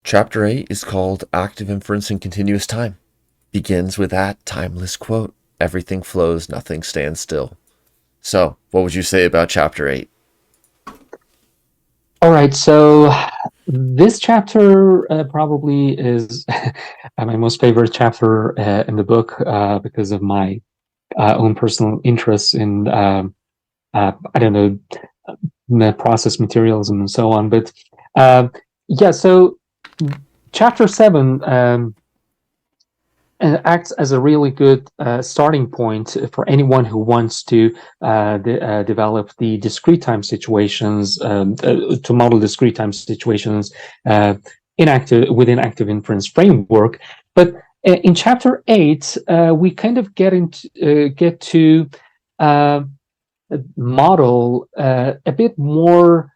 Chapter 8 is called Active Inference in Continuous Time. Begins with that timeless quote, "Everything flows, nothing stands still." So, what would you say about Chapter 8? All right, so this chapter probably is my most favorite chapter in the book because of my own personal interest in, I don't know, process materials and so on. But yeah, so chapter 7 acts as a really good starting point for anyone who wants to develop the discrete time situations, to model discrete time situations within active inference framework. But in chapter 8, we kind of get to uh, model a bit more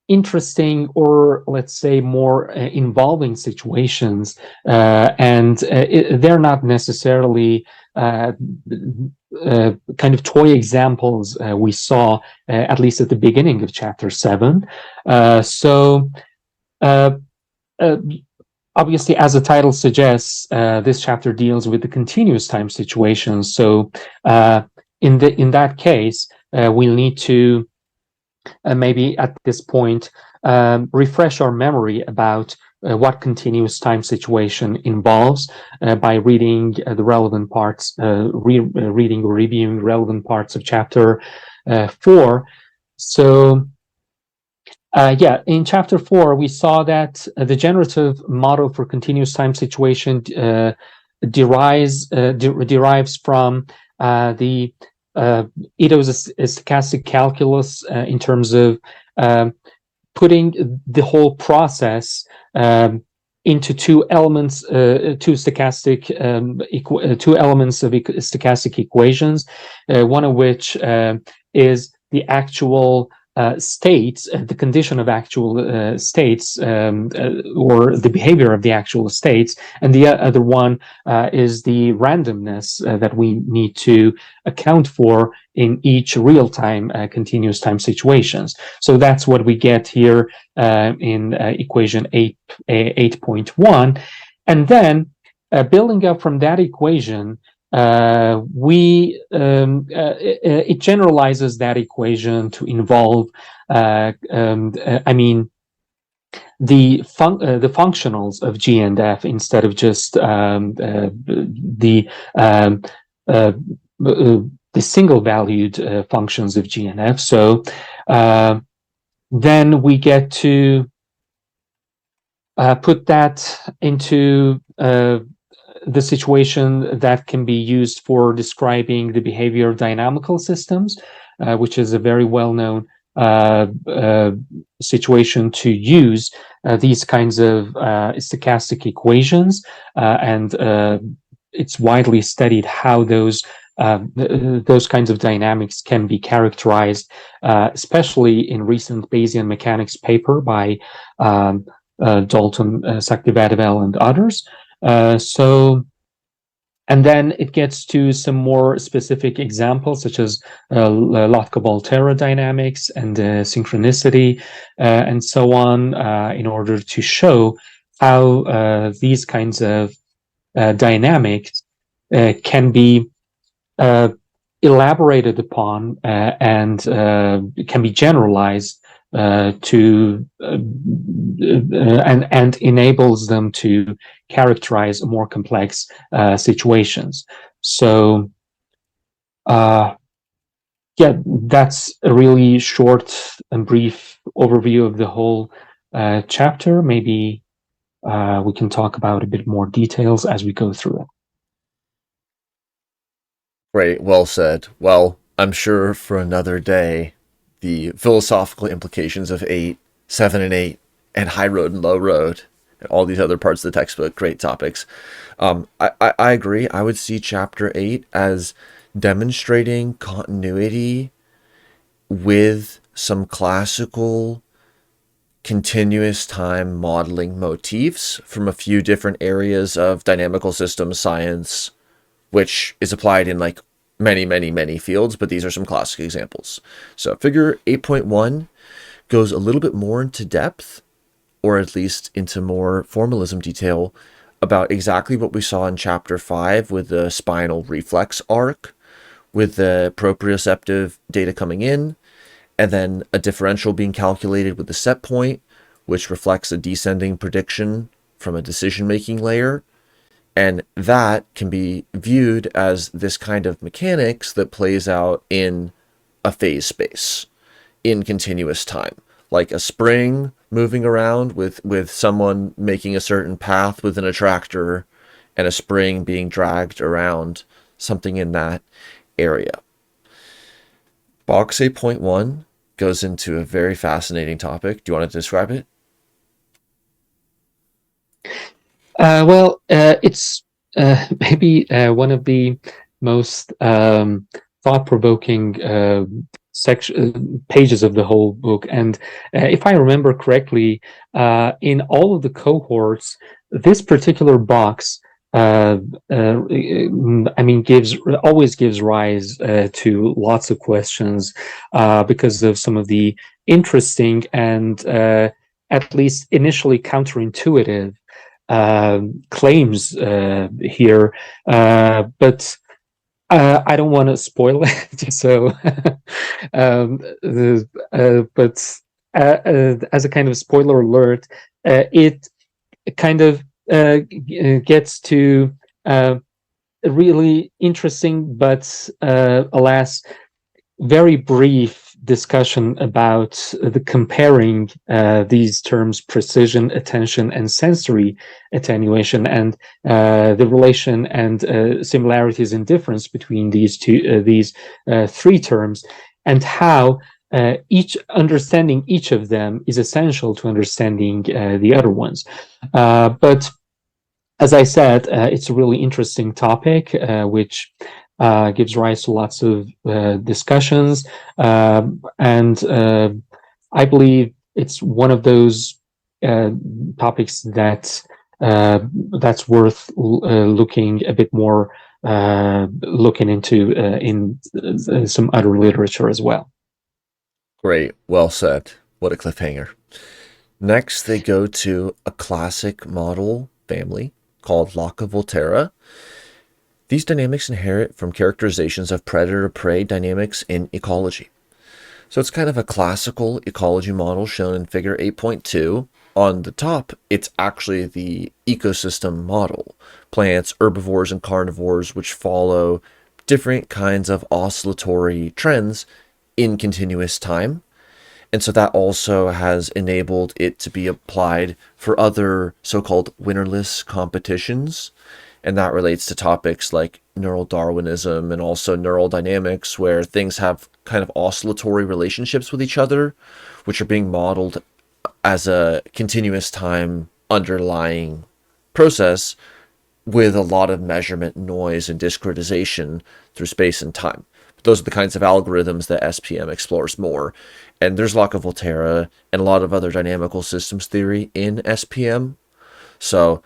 interesting, or let's say more involving situations, and they're not necessarily uh, kind of toy examples we saw at least at the beginning of chapter 7. So uh, uh, obviously, as the title suggests, this chapter deals with the continuous time situations. So in that case, we'll need to maybe at this point refresh our memory about what continuous time situation involves by reading the relevant parts, reading or reviewing relevant parts of chapter 4. So yeah, in chapter 4, we saw that the generative model for continuous time situation derives from the stochastic calculus in terms of um, putting the whole process into two elements, two elements of stochastic equations, one of which is the actual states, the condition of actual states, or the behavior of the actual states, and the other one is the randomness that we need to account for in each real-time continuous time situations. So that's what we get here in equation 8.1. And then building up from that equation, it generalizes that equation to involve, I mean, the functionals of G and F instead of just um, uh, the single valued functions of G and F. So then we get to put that into the situation that can be used for describing the behavior of dynamical systems, which is a very well-known situation to use these kinds of stochastic equations, and it's widely studied how those kinds of dynamics can be characterized, especially in recent Bayesian mechanics paper by Dalton, Saktivadivell, and others. And then it gets to some more specific examples, such as Lotka-Volterra dynamics and synchronicity, and so on, in order to show how these kinds of dynamics can be uh, elaborated upon and can be generalized to and enables them to characterize more complex situations. So yeah, that's a really short and brief overview of the whole chapter. Maybe we can talk about a bit more details as we go through it. Great, well said. Well, I'm sure for another day, the philosophical implications of 8, 7, and 8, and high road and low road, and all these other parts of the textbook, great topics. I agree. I would see Chapter 8 as demonstrating continuity with some classical continuous time modeling motifs from a few different areas of dynamical systems science, which is applied in like many fields, but these are some classic examples. So figure 8.1 goes a little bit more into depth or at least into more formalism detail, about exactly what we saw in chapter 5 with the spinal reflex arc, with the proprioceptive data coming in, and then a differential being calculated with the set point, which reflects a descending prediction from a decision-making layer. And that can be viewed as this kind of mechanics that plays out in a phase space, in continuous time, like a spring moving around with someone making a certain path within a tractor and a spring being dragged around, something in that area. Box 8.1 goes into a very fascinating topic. Do you want to describe it? It's maybe one of the most thought-provoking pages of the whole book. And if I remember correctly, in all of the cohorts, this particular box, I mean, always gives rise to lots of questions because of some of the interesting and at least initially counterintuitive claims here, but I don't want to spoil it. So, but as a kind of spoiler alert, it kind of gets to a really interesting, but alas, very brief discussion about the comparing these terms precision, attention, and sensory attenuation, and the relation and similarities and difference between these three terms, and how understanding each of them is essential to understanding the other ones. But as I said, it's a really interesting topic, which gives rise to lots of discussions, and I believe it's one of those topics that that's worth looking a bit more, looking into in some other literature as well. Great. Well said. What a cliffhanger. Next, they go to a classic model family called Locke-Volterra. These dynamics inherit from characterizations of predator-prey dynamics in ecology. So it's kind of a classical ecology model shown in figure 8.2. On the top, it's actually the ecosystem model. Plants, herbivores, and carnivores, which follow different kinds of oscillatory trends in continuous time. And so that also has enabled it to be applied for other so-called winnerless competitions. And that relates to topics like neural Darwinism and also neural dynamics, where things have kind of oscillatory relationships with each other, which are being modeled as a continuous time underlying process with a lot of measurement noise and discretization through space and time. Those are the kinds of algorithms that SPM explores more. And there's Locke-Volterra and a lot of other dynamical systems theory in SPM. So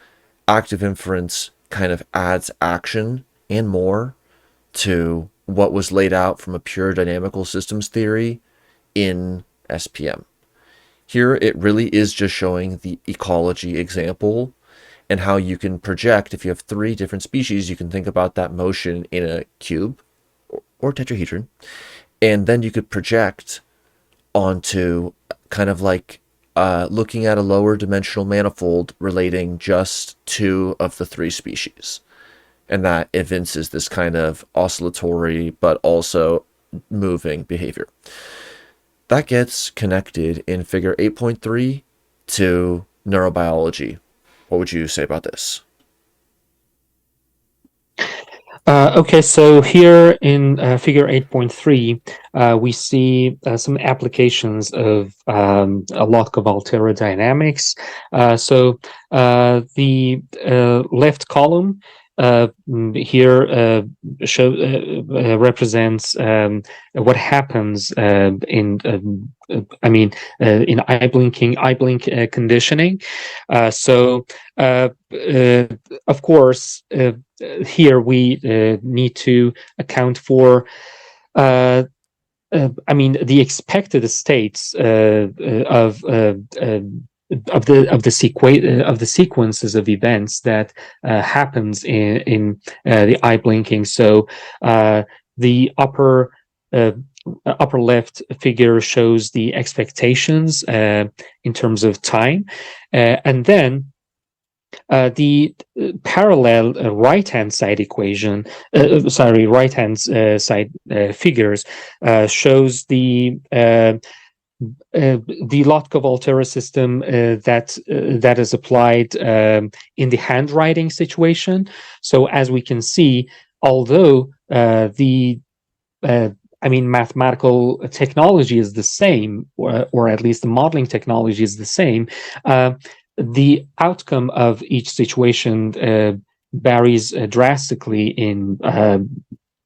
active inference kind of adds action and more to what was laid out from a pure dynamical systems theory in SPM. Here, it really is just showing the ecology example and how you can project. If you have three different species, you can think about that motion in a cube or tetrahedron, and then you could project onto kind of like looking at a lower dimensional manifold relating just two of the three species. And that evinces this kind of oscillatory but also moving behavior. That gets connected in figure 8.3 to neurobiology. What would you say about this? Okay, so here in figure 8.3, we see some applications of Locke-Volterra dynamics. So the left column here represents what happens in eye blink conditioning. Of course, here we need to account for the expected states of of the sequences of events that happens in the eye blinking. So the upper left figure shows the expectations in terms of time, and then the parallel right-hand side equation, right-hand side figures shows the Lotka-Volterra system that is applied in the handwriting situation. So as we can see, although mathematical technology is the same, or at least the modeling technology is the same, the outcome of each situation varies drastically in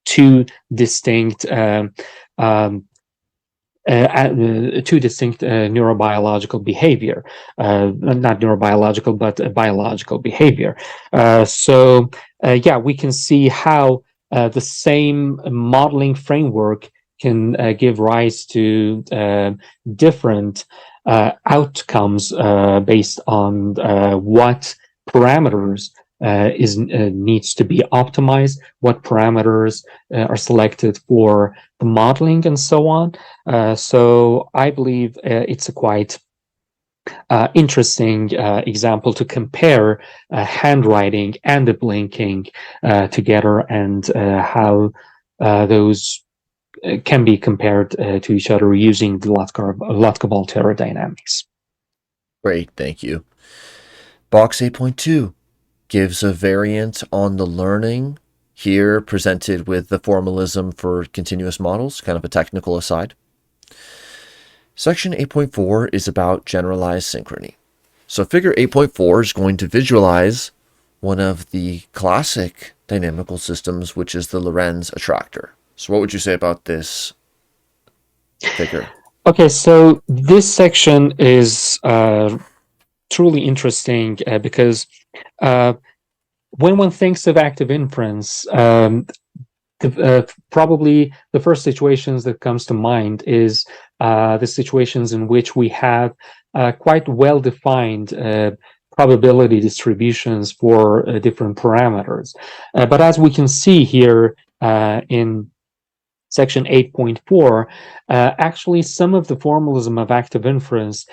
two distinct neurobiological behavior, not neurobiological, but biological behavior. We can see how the same modeling framework can give rise to different outcomes based on what parameters needs to be optimized, what parameters are selected for the modeling, and so on. So I believe it's a quite interesting example to compare handwriting and the blinking together, and how those can be compared to each other using the Lotka-Volterra dynamics. Great, thank you. Box 8.2 gives a variant on the learning, here presented with the formalism for continuous models, kind of a technical aside. Section 8.4 is about generalized synchrony. So figure 8.4 is going to visualize one of the classic dynamical systems, which is the Lorentz attractor. So what would you say about this figure? Okay, so this section is truly interesting because when one thinks of active inference, probably the first situations that comes to mind is the situations in which we have quite well-defined probability distributions for different parameters. But as we can see here in section 8.4, actually some of the formalism of active inference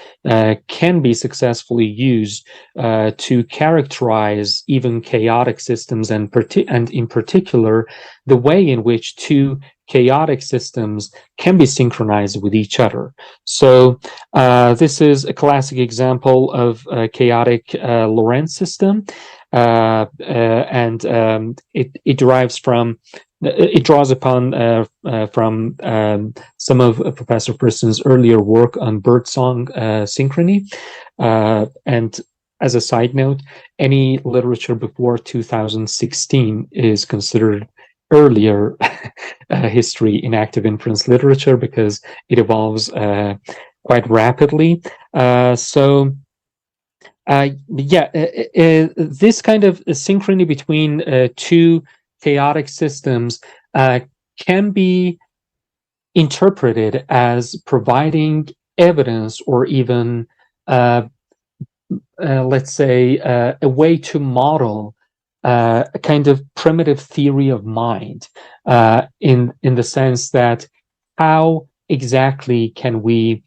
can be successfully used to characterize even chaotic systems, and in particular, the way in which two chaotic systems can be synchronized with each other. So this is a classic example of a chaotic Lorentz system, and it derives from it draws upon from some of Professor Friston's earlier work on birdsong synchrony. And as a side note, any literature before 2016 is considered earlier history in active inference literature because it evolves quite rapidly. This kind of synchrony between two chaotic systems can be interpreted as providing evidence, or even, let's say, a way to model a kind of primitive theory of mind, in the sense that how exactly can we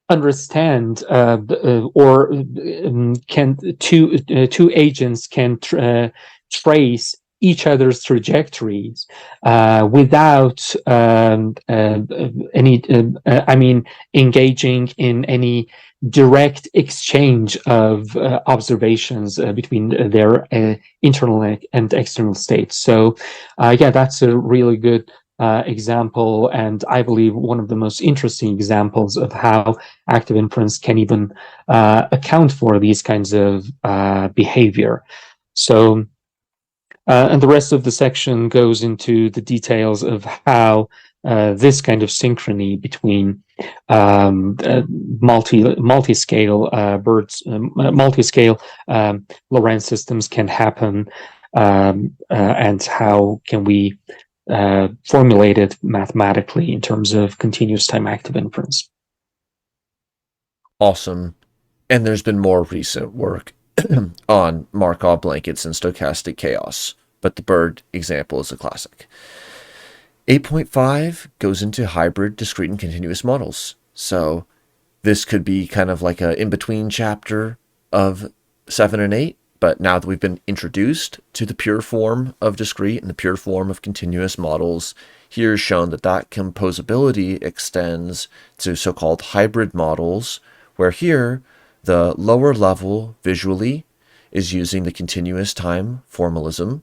understand or can two agents can trace each other's trajectories without engaging in any direct exchange of observations between their internal and external states. So that's a really good example, and I believe one of the most interesting examples of how active inference can even account for these kinds of behavior. So and the rest of the section goes into the details of how this kind of synchrony between multi-scale Lorentz systems can happen, and how can we formulate it mathematically in terms of continuous time active inference. Awesome. And there's been more recent work on Markov blankets and stochastic chaos, but the bird example is a classic. 8.5 goes into hybrid, discrete, and continuous models. So this could be kind of like an in-between chapter of 7 and 8, but now that we've been introduced to the pure form of discrete and the pure form of continuous models, here is shown that that composability extends to so-called hybrid models, where here the lower level visually is using the continuous time formalism,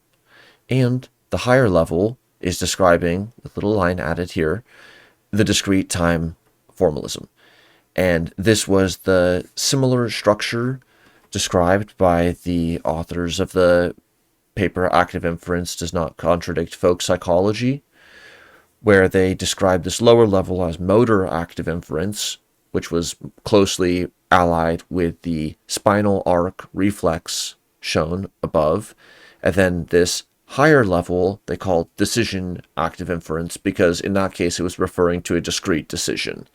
and the higher level is describing, with a little line added here, the discrete time formalism. And this was the similar structure described by the authors of the paper Active Inference Does Not Contradict Folk Psychology, where they described this lower level as motor active inference, which was closely allied with the spinal arc reflex shown above, and then this higher level they called decision active inference, because in that case it was referring to a discrete decision.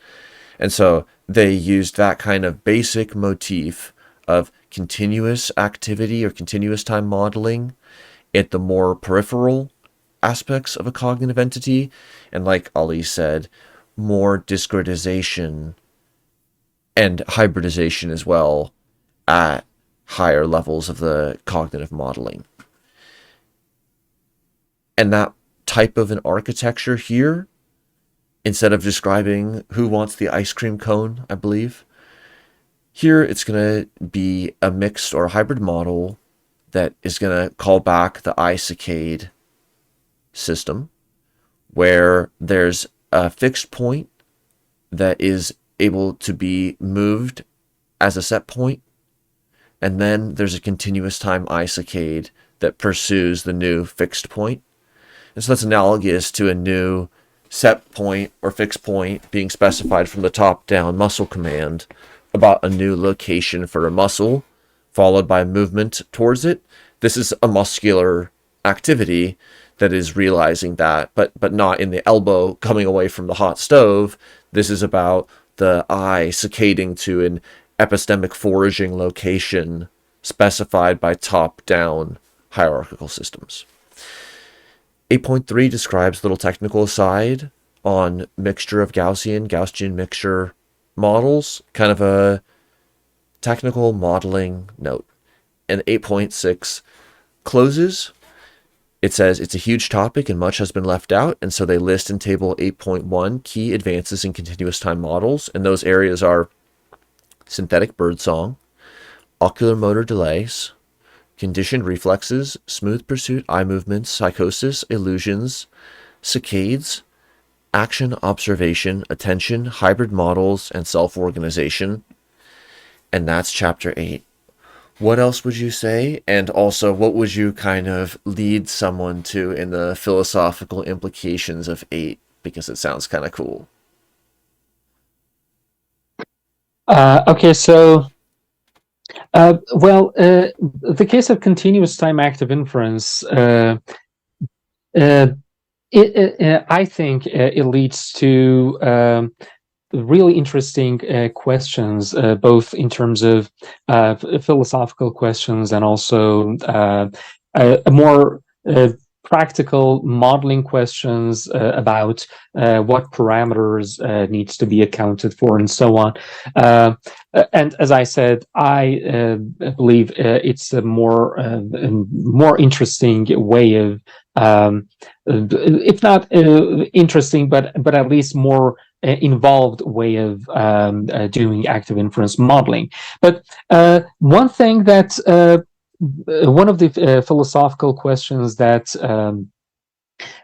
And so they used that kind of basic motif of continuous activity or continuous time modeling at the more peripheral aspects of a cognitive entity, and like Ali said, more discretization and hybridization as well at higher levels of the cognitive modeling. And that type of an architecture here, instead of describing who wants the ice cream cone, I believe, here it's going to be a mixed or hybrid model that is going to call back the I-saccade system, where there's a fixed point that is able to be moved as a set point, and then there's a continuous time I-saccade that pursues the new fixed point. And so that's analogous to a new set point or fixed point being specified from the top-down muscle command about a new location for a muscle, followed by movement towards it. This is a muscular activity that is realizing that, but not in the elbow coming away from the hot stove. This is about the eye saccading to an epistemic foraging location specified by top-down hierarchical systems. 8.3 describes a little technical aside on mixture of Gaussian mixture models, kind of a technical modeling note. And 8.6 closes. It says it's a huge topic and much has been left out, and so they list in table 8.1 key advances in continuous time models, and those areas are synthetic birdsong, ocular motor delays, conditioned reflexes, smooth pursuit eye movements, psychosis, illusions, saccades, action, observation, attention, hybrid models, and self-organization. And that's chapter 8. What else would you say? And also, what would you kind of lead someone to in the philosophical implications of 8? Because it sounds kind of cool. Okay, so the case of continuous time active inference, I think it leads to really interesting questions, both in terms of philosophical questions and also a more practical modeling questions about what parameters needs to be accounted for and so on. And as I said, I believe it's a more interesting way of, if not interesting, but at least more involved way of doing active inference modeling. But one thing that one of the philosophical questions that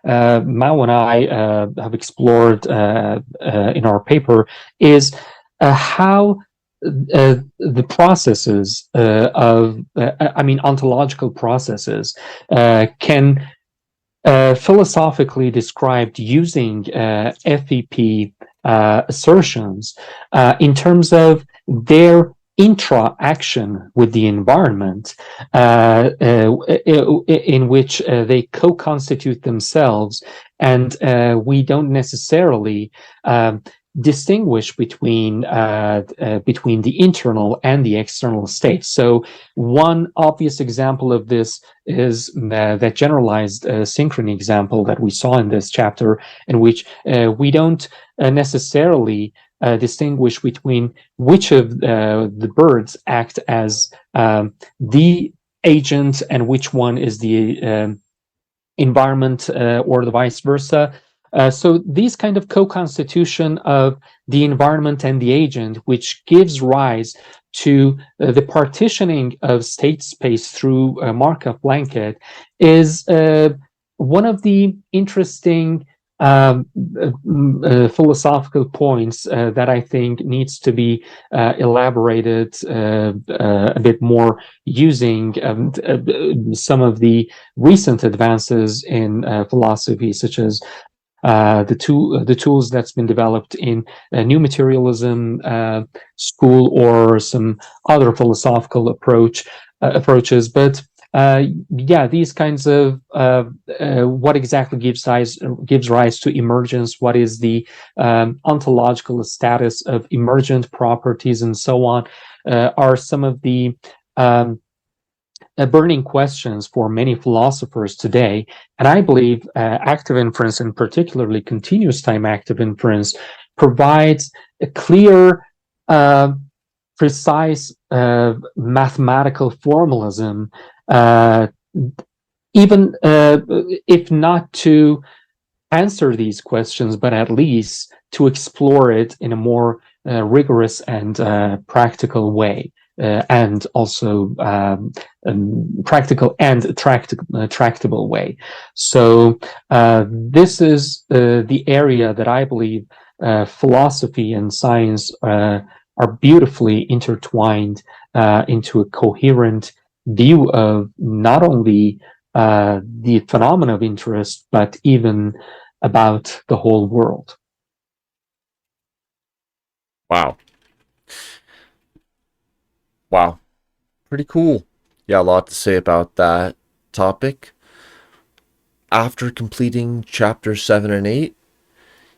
Mao and I have explored in our paper is how the processes ontological processes can philosophically described using FEP assertions in terms of their interaction with the environment in which they co-constitute themselves, and we don't necessarily distinguish between the internal and the external state. So one obvious example of this is that generalized synchrony example that we saw in this chapter, in which we don't necessarily distinguish between which of the birds act as the agent and which one is the environment or the vice versa. So these kind of co-constitution of the environment and the agent, which gives rise to the partitioning of state space through a Markov blanket, is one of the interesting philosophical points that I think needs to be elaborated a bit more using some of the recent advances in philosophy, such as the tools that's been developed in new materialism school or some other philosophical approaches. But yeah, these kinds of what exactly gives rise to emergence, what is the ontological status of emergent properties, and so on, are some of the burning questions for many philosophers today. And I believe active inference, and particularly continuous time active inference, provides a clear, precise mathematical formalism, even if not to answer these questions, but at least to explore it in a more rigorous and practical way. And also practical and tractable way. So this is the area that I believe philosophy and science are beautifully intertwined into a coherent view of not only the phenomena of interest, but even about the whole world. Wow. Wow. Pretty cool. Yeah, a lot to say about that topic. After completing chapter 7 and 8,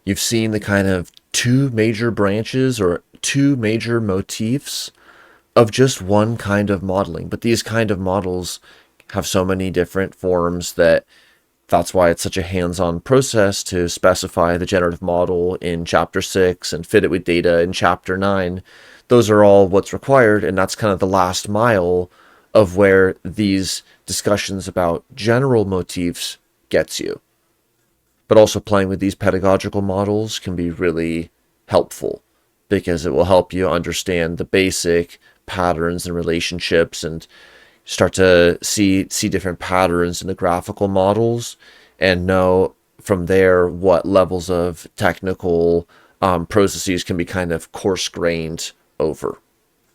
you've seen the kind of two major branches or two major motifs of just one kind of modeling. But these kind of models have so many different forms that's why it's such a hands-on process to specify the generative model in chapter 6 and fit it with data in chapter 9. Those are all what's required, and that's kind of the last mile of where these discussions about general motifs gets you. But also playing with these pedagogical models can be really helpful because it will help you understand the basic patterns and relationships and start to see different patterns in the graphical models and know from there what levels of technical processes can be kind of coarse-grained over.